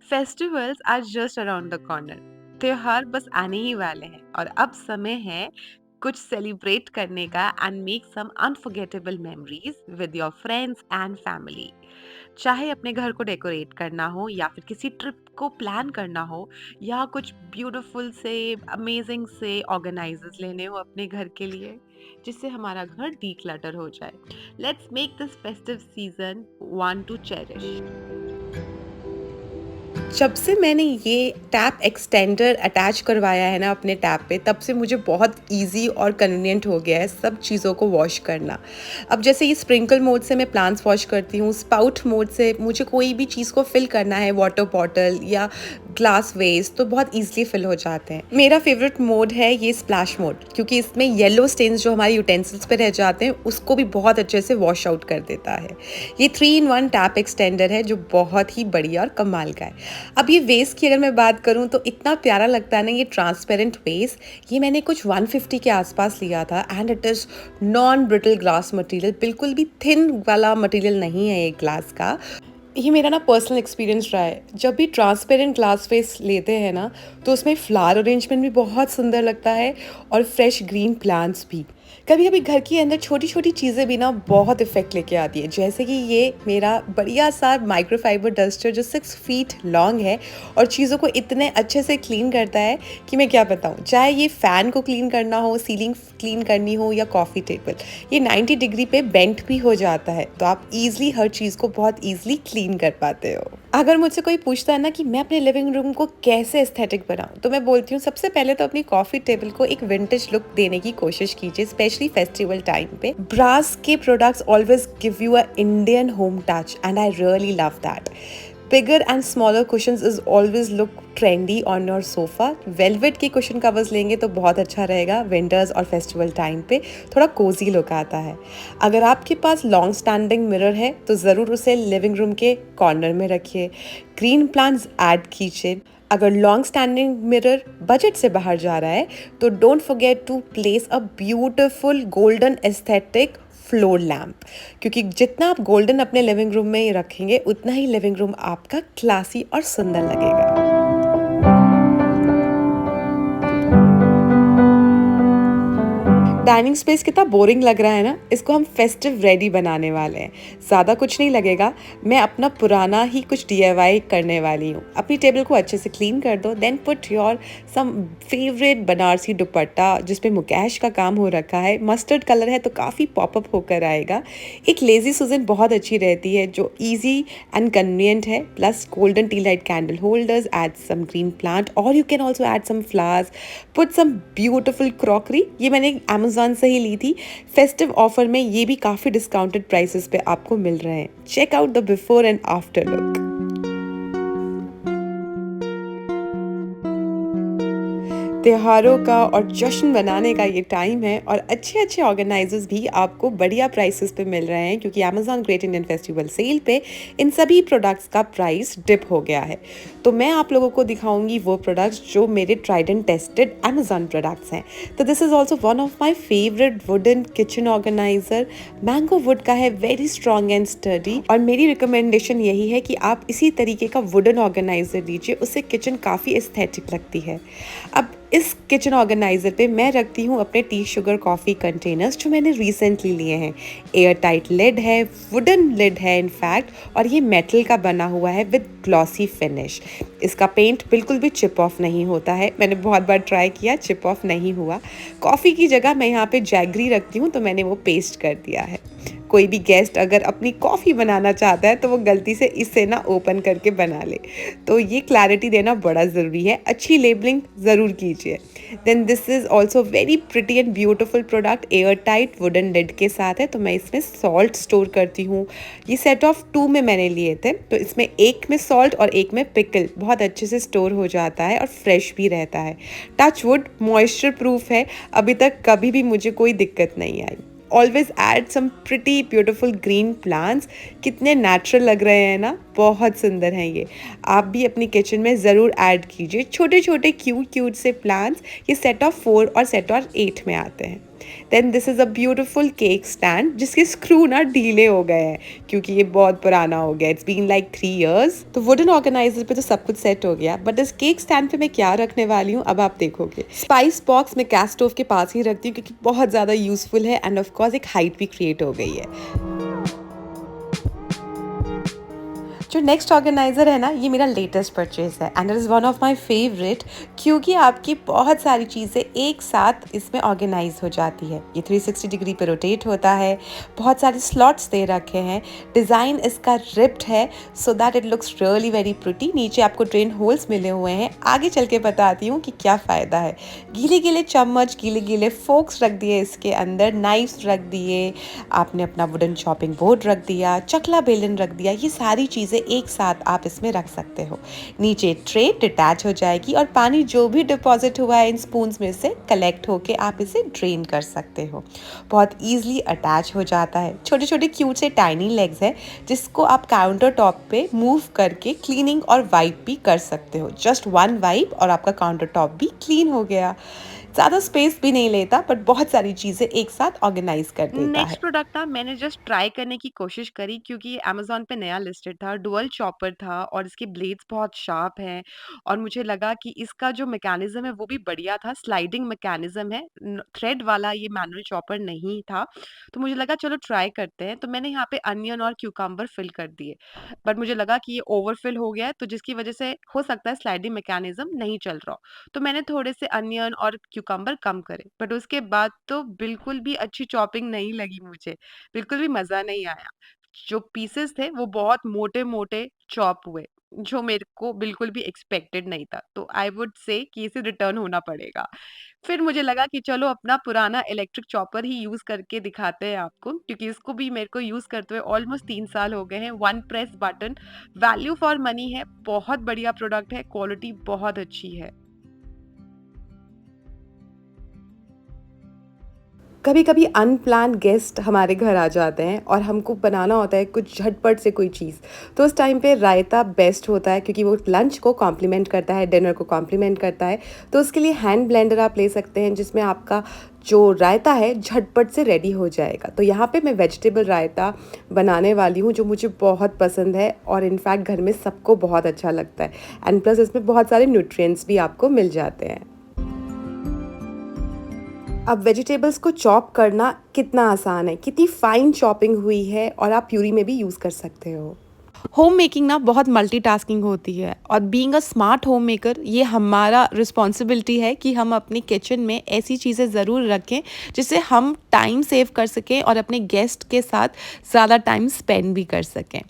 Festivals are just around the corner. त्योहार बस आने ही वाले हैं और अब समय है कुछ सेलिब्रेट करने का and make some unforgettable memories with your friends and family. चाहे अपने घर को डेकोरेट करना हो या फिर किसी ट्रिप को प्लान करना हो या कुछ ब्यूटीफुल से अमेजिंग से ऑर्गेनाइजर्स लेने हो अपने घर के लिए जिससे हमारा घर डीक्लटर हो जाए। Let's make this festive season one two cherish. जब से मैंने ये टैप एक्सटेंडर अटैच करवाया है ना अपने टैप पे, तब से मुझे बहुत ईज़ी और कन्वीनिएंट हो गया है सब चीज़ों को वॉश करना। अब जैसे ये स्प्रिंकल मोड से मैं प्लांट्स वॉश करती हूँ, स्पाउट मोड से मुझे कोई भी चीज़ को फ़िल करना है, वाटर बॉटल या ग्लास वेस्ट, तो बहुत ईज़िली फ़िल हो जाते हैं। मेरा फ़ेवरेट मोड है ये स्प्लैश मोड, क्योंकि इसमें येलो स्टेन्स जो हमारे यूटेंसिल्स पे रह जाते हैं, उसको भी बहुत अच्छे से वॉश आउट कर देता है। ये 3 इन 1 टैप एक्सटेंडर है जो बहुत ही बढ़िया और कमाल का है। अब ये वेस की अगर मैं बात करूँ तो इतना प्यारा लगता है ना ये ट्रांसपेरेंट वेस। ये मैंने कुछ 150 के आसपास लिया था and it is non brittle glass material, बिल्कुल भी थिन वाला मटेरियल नहीं है ये ग्लास का। ये मेरा ना पर्सनल एक्सपीरियंस रहा है, जब भी ट्रांसपेरेंट ग्लास वेस लेते हैं ना तो उसमें फ्लावर अरेंजमेंट भी बहुत सुंदर लगता है और फ्रेश ग्रीन प्लांट्स भी। कभी कभी घर के अंदर छोटी छोटी चीज़ें भी ना बहुत इफेक्ट लेके आती है, जैसे कि ये मेरा बढ़िया सा माइक्रोफाइबर डस्टर जो 6 फीट लॉन्ग है और चीज़ों को इतने अच्छे से क्लीन करता है कि मैं क्या बताऊँ। चाहे ये फ़ैन को क्लीन करना हो, सीलिंग क्लीन करनी हो या कॉफ़ी टेबल, ये 90 डिग्री पे बेंट भी हो जाता है, तो आप ईजिली हर चीज़ को बहुत ईजिली क्लीन कर पाते हो। अगर मुझसे कोई पूछता है ना कि मैं अपने लिविंग रूम को कैसे एस्थेटिक बनाऊं, तो मैं बोलती हूँ सबसे पहले तो अपनी कॉफ़ी टेबल को एक विंटेज लुक देने की कोशिश कीजिए, स्पेशली फेस्टिवल टाइम पे। ब्रास के products always give you a Indian home touch and I really love that. Bigger and smaller cushions is always look trendy on your sofa. Velvet के cushion covers लेंगे तो बहुत अच्छा रहेगा winters और festival time पे, थोड़ा कोजी लुक आता है। अगर आपके पास लॉन्ग स्टैंडिंग मिरर है तो ज़रूर उसे लिविंग रूम के कॉर्नर में रखिए। ग्रीन प्लांट्स ऐड कीजिए। अगर लॉन्ग स्टैंडिंग मिरर बजट से बाहर जा रहा है तो don't forget to place a beautiful golden aesthetic floor lamp, क्योंकि जितना आप गोल्डन अपने लिविंग रूम में रखेंगे उतना ही लिविंग रूम आपका क्लासी और सुंदर लगेगा। डाइनिंग स्पेस कितना बोरिंग लग रहा है ना, इसको हम फेस्टिव रेडी बनाने वाले हैं। ज़्यादा कुछ नहीं लगेगा, मैं अपना पुराना ही कुछ DIY करने वाली हूँ। अपनी टेबल को अच्छे से क्लीन कर दो, then put your some favourite Banarasi dupatta जिस पे मुकेश का काम हो रखा है। मस्टर्ड कलर है तो काफ़ी पॉपअप होकर आएगा। एक लेजी सुजन बहुत अच्छी रहती है जो ईजी एंड कन्वीनियंट है, plus golden tea light candle holders, add some green plant और you can also add some flowers, put some beautiful crockery. ये मैंने अमेजोन से ही ली थी, फेस्टिव ऑफर में ये भी काफ़ी डिस्काउंटेड प्राइसेस पे आपको मिल रहे हैं। Check out the before and after look. त्योहारों का और जश्न मनाने का ये टाइम है और अच्छे अच्छे ऑर्गेनाइजर्स भी आपको बढ़िया प्राइसेस पे मिल रहे हैं, क्योंकि Amazon great Indian festival sale पे इन सभी प्रोडक्ट्स का प्राइस डिप हो गया है। तो मैं आप लोगों को दिखाऊंगी वो प्रोडक्ट्स जो मेरे tried and tested Amazon products हैं। तो this is also one of my favourite wooden kitchen organiser. Mango would का है, वेरी स्ट्रॉन्ग एंड स्टडी, और मेरी रिकमेंडेशन यही है कि आप इसी तरीके का वुडन ऑर्गेनाइजर लीजिए, उससे किचन काफ़ी एस्थेटिक लगती है। अब इस किचन ऑर्गेनाइजर पे मैं रखती हूँ अपने टी शुगर कॉफ़ी कंटेनर्स जो मैंने रिसेंटली लिए हैं। एयर टाइट लिड है, वुडन लिड है इनफैक्ट, और ये मेटल का बना हुआ है विद ग्लॉसी फिनिश। इसका पेंट बिल्कुल भी चिप ऑफ नहीं होता है, मैंने बहुत बार ट्राई किया, चिप ऑफ नहीं हुआ। कॉफ़ी की जगह मैं यहाँ पे जैगरी रखती हूँ तो मैंने वो पेस्ट कर दिया है। कोई भी गेस्ट अगर अपनी कॉफ़ी बनाना चाहता है तो वो गलती से इससे ना ओपन करके बना ले, तो ये क्लैरिटी देना बड़ा ज़रूरी है। अच्छी लेबलिंग ज़रूर कीजिए। Then this is also very pretty and beautiful product, air tight wooden lid के साथ है। तो मैं इसमें सॉल्ट स्टोर करती हूँ। ये सेट ऑफ 2 में मैंने लिए थे, तो इसमें एक में सॉल्ट और एक में पिकल बहुत अच्छे से स्टोर हो जाता है और फ्रेश भी रहता है। टच वुड मॉइस्चर प्रूफ है, अभी तक कभी भी मुझे कोई दिक्कत नहीं आई। Always add some pretty beautiful green plants, कितने नेचुरल लग रहे हैं ना, बहुत सुंदर हैं ये। आप भी अपनी किचन में ज़रूर ऐड कीजिए छोटे छोटे क्यूट क्यूट से प्लांट्स। ये सेट ऑफ 4 और सेट ऑफ 8 में आते हैं। Then this is a beautiful cake stand जिसके स्क्रू ना ढीले हो गए हैं क्योंकि ये बहुत पुराना हो गया, इट्स बीन लाइक 3 इयर्स। तो वुडन ऑर्गेनाइजर पे तो सब कुछ सेट हो गया, बट इस केक स्टैंड पे मैं क्या रखने वाली हूँ अब आप देखोगे। स्पाइस बॉक्स मैं गैस स्टोव के पास ही रखती हूँ क्योंकि बहुत ज़्यादा यूजफुल है एंड ऑफ कोर्स एक हाइट भी क्रिएट हो गई है। जो नेक्स्ट ऑर्गेनाइज़र है ना, ये मेरा लेटेस्ट परचेज़ है and it is one of my favourite क्योंकि आपकी बहुत सारी चीज़ें एक साथ इसमें ऑर्गेनाइज हो जाती है। ये 360 डिग्री पे रोटेट होता है, बहुत सारे स्लॉट्स दे रखे हैं, डिज़ाइन इसका रिप्ड है so that it looks really very pretty. नीचे आपको ड्रेन होल्स मिले हुए हैं, आगे चल के बताती हूँ कि क्या फ़ायदा है। गीले गीले चम्मच, गीले गीले फोक्स रख दिए इसके अंदर, नाइफ्स रख दिए, आपने अपना वुडन चॉपिंग बोर्ड रख दिया, चकला बेलन रख दिया, ये सारी चीज़ें एक साथ आप इसमें रख सकते हो। नीचे ट्रे डिटैच हो जाएगी और पानी जो भी डिपॉजिट हुआ है इन स्पून्स में से कलेक्ट होके आप इसे ड्रेन कर सकते हो। बहुत ईजिली अटैच हो जाता है। छोटे छोटे क्यूट से टाइनी लेग्स है जिसको आप काउंटर टॉप पे मूव करके क्लीनिंग और वाइप भी कर सकते हो। जस्ट वन वाइप और आपका काउंटर टॉप भी क्लीन हो गया। ज़्यादा स्पेस भी नहीं लेता बट बहुत सारी चीज़ें एक साथ ऑर्गेनाइज कर देता है। नेक्स्ट प्रोडक्ट ना मैंने जस्ट ट्राई करने की कोशिश करी क्योंकि ये अमेज़न पे नया लिस्टेड था, डुअल चॉपर था और इसके ब्लेड्स बहुत शार्प हैं और मुझे लगा कि इसका जो मैकेनिज़्म है वो भी बढ़िया था, स्लाइडिंग मैकेनिज़्म है, थ्रेड वाला ये मैनुअल चॉपर नहीं था। तो मुझे लगा चलो ट्राई करते हैं, तो मैंने यहाँ पे अनियन और क्यूकम्बर फिल कर दिए। बट मुझे लगा कि ये ओवरफिल हो गया है तो जिसकी वजह से हो सकता है स्लाइडिंग मैकेनिज़्म नहीं चल रहा हो। तो मैंने थोड़े से अनियन और क्यूकम्बर कम करे, बट उसके बाद तो बिल्कुल भी अच्छी चॉपिंग नहीं लगी मुझे, बिल्कुल भी मज़ा नहीं आया। जो पीसेस थे वो बहुत मोटे-मोटे चॉप हुए, जो मेरे को बिल्कुल भी एक्सपेक्टेड नहीं था। तो आई वुड से कि इसे रिटर्न होना पड़ेगा। फिर मुझे लगा कि चलो अपना पुराना इलेक्ट्रिक चॉपर ही यूज़ करके दिखाते हैं आपको, क्योंकि इसको भी मेरे को यूज़ करते हुए ऑलमोस्ट 3 साल हो गए हैं। One press button, value for money है, बहुत बढ़िया प्रोडक्ट है, क्वालिटी बहुत अच्छी है। कभी कभी अनप्लान गेस्ट हमारे घर आ जाते हैं और हमको बनाना होता है कुछ झटपट से कोई चीज़, तो उस टाइम पे रायता बेस्ट होता है क्योंकि वो लंच को कॉम्प्लीमेंट करता है, डिनर को कॉम्प्लीमेंट करता है। तो उसके लिए हैंड ब्लेंडर आप ले सकते हैं जिसमें आपका जो रायता है झटपट से रेडी हो जाएगा। तो यहाँ पे मैं वेजिटेबल रायता बनाने वाली हूँ जो मुझे बहुत पसंद है और इनफैक्ट घर में सबको बहुत अच्छा लगता है एंड प्लस इसमें बहुत सारे न्यूट्रिएंट्स भी आपको मिल जाते हैं। अब वेजिटेबल्स को चॉप करना कितना आसान है, कितनी फाइन चॉपिंग हुई है और आप प्यूरी में भी यूज़ कर सकते हो। होम मेकिंग ना बहुत मल्टीटास्किंग होती है और being a smart home maker ये हमारा रिस्पॉन्सिबिलिटी है कि हम अपने किचन में ऐसी चीज़ें ज़रूर रखें जिससे हम टाइम सेव कर सकें और अपने गेस्ट के साथ ज़्यादा टाइम स्पेंड भी कर सकें।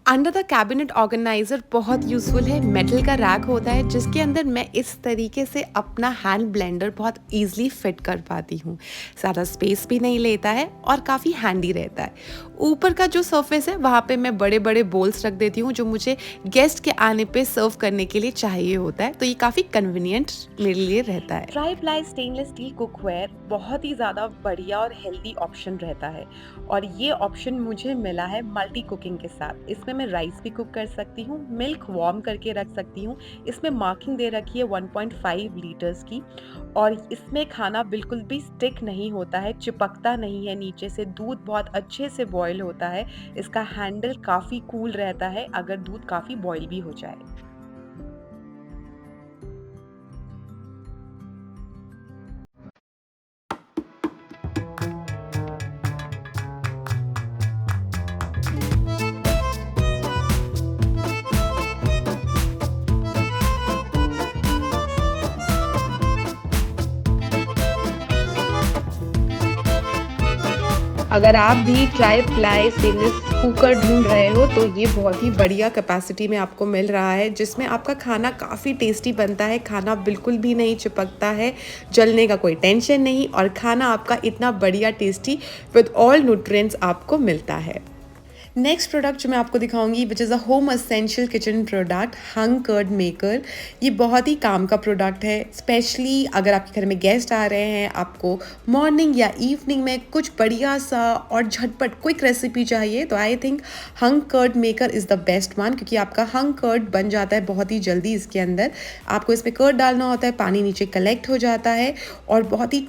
अंडर द कैबिनेट ऑर्गेनाइज़र बहुत यूज़फुल है। मेटल का रैक होता है जिसके अंदर मैं इस तरीके से अपना हैंड ब्लेंडर बहुत ईज़िली फिट कर पाती हूँ। ज़्यादा स्पेस भी नहीं लेता है और काफ़ी हैंडी रहता है। ऊपर का जो सरफेस है वहाँ पे मैं बड़े बड़े बोल्स रख देती हूँ जो मुझे गेस्ट के आने पे सर्व करने के लिए चाहिए होता है, तो ये काफ़ी कन्वीनियंट मेरे लिए रहता है। Try ply stainless steel cookware बहुत ही ज़्यादा बढ़िया और हेल्दी ऑप्शन रहता है और ये ऑप्शन मुझे मिला है मल्टी कुकिंग के साथ। इसमें मैं राइस भी कुक कर सकती हूँ, मिल्क वार्म करके रख सकती हूँ। इसमें मार्किंग दे रखी है 1.5 लीटर्स की और इसमें खाना बिल्कुल भी स्टिक नहीं होता है, चिपकता नहीं है नीचे से, दूध बहुत अच्छे से बॉयल होता है। इसका हैंडल काफ़ी कूल रहता है अगर दूध काफ़ी बॉयल भी हो जाए। अगर आप भी ट्राई प्लाई स्टेनलेस कुकर ढूंढ रहे हो तो ये बहुत ही बढ़िया कैपेसिटी में आपको मिल रहा है जिसमें आपका खाना काफ़ी टेस्टी बनता है, खाना बिल्कुल भी नहीं चिपकता है, जलने का कोई टेंशन नहीं और खाना आपका इतना बढ़िया टेस्टी विद ऑल न्यूट्रिएंट्स आपको मिलता है। नेक्स्ट प्रोडक्ट जो मैं आपको दिखाऊंगी which is a home essential kitchen product, hung curd maker. ये बहुत ही काम का प्रोडक्ट है, स्पेशली अगर आपके घर में गेस्ट आ रहे हैं, आपको मॉर्निंग या इवनिंग में कुछ बढ़िया सा और झटपट क्विक रेसिपी चाहिए, तो I think hung curd maker is the best one, क्योंकि आपका हंग कर्ड बन जाता है बहुत ही जल्दी। इसके अंदर आपको इसमें कर्ड डालना होता है, पानी नीचे कलेक्ट हो जाता है और बहुत ही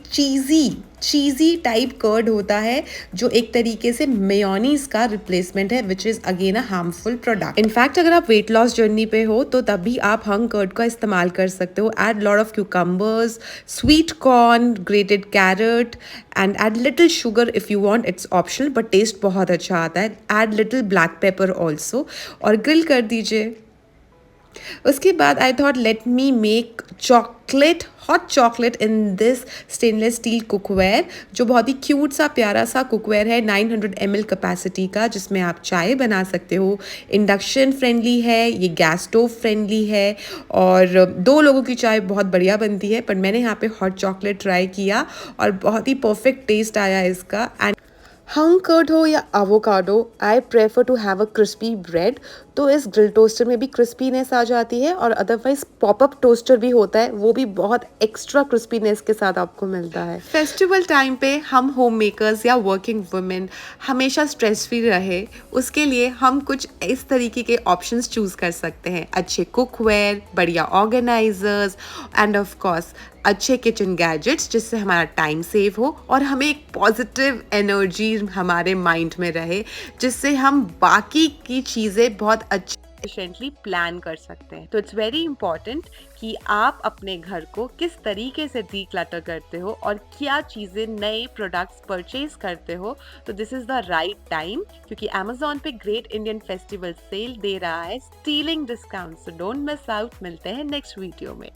चीज़ी टाइप कर्ड होता है, जो एक तरीके से मेयोनीज का रिप्लेसमेंट है, which is again a harmful product. In fact अगर आप वेट लॉस जर्नी पे हो तो तब भी आप हंग कर्ड का इस्तेमाल कर सकते हो। Add lot of cucumbers, sweet corn, grated carrot and add little sugar if you want, it's optional but taste बहुत अच्छा आता है। Add little black pepper also और ग्रिल कर दीजिए। उसके बाद I thought let me make chocolate, hot chocolate in this stainless steel cookware, जो बहुत ही क्यूट सा प्यारा सा कुकवेयर है, 900 ml कैपेसिटी का, जिसमें आप चाय बना सकते हो। इंडक्शन फ्रेंडली है, ये गैस स्टोव फ्रेंडली है और 2 लोगों की चाय बहुत बढ़िया बनती है। पर मैंने यहाँ पे हॉट चॉकलेट ट्राई किया और बहुत ही परफेक्ट टेस्ट आया इसका। एंड हंग कर्ड हो या avocado, I prefer to have a crispy bread, तो इस ग्रिल टोस्टर में भी क्रिस्पीनेस आ जाती है और अदरवाइज पॉपअप टोस्टर भी होता है, वो भी बहुत एक्स्ट्रा क्रिस्पीनेस के साथ आपको मिलता है। फेस्टिवल टाइम पे हम होम मेकर्स या वर्किंग वुमेन हमेशा स्ट्रेस फ्री रहे, उसके लिए हम कुछ इस तरीके के ऑप्शंस चूज़ कर सकते हैं। अच्छे कुकवेयर, बढ़िया ऑर्गेनाइजर्स एंड ऑफ कोर्स अच्छे किचन गैजेट्स, जिससे हमारा टाइम सेव हो और हमें एक पॉजिटिव एनर्जी हमारे माइंड में रहे, जिससे हम बाकी की चीज़ें बहुत अच्छी एफिशिएंटली प्लान कर सकते हैं। तो इट्स वेरी इंपॉर्टेंट कि आप अपने घर को किस तरीके से डीक्लटर करते हो और क्या चीज़ें, नए प्रोडक्ट्स परचेज करते हो। तो this is the right time, क्योंकि अमेजोन पे ग्रेट इंडियन फेस्टिवल सेल दे रहा है stealing discount, so don't miss out. मिलते हैं नेक्स्ट वीडियो में।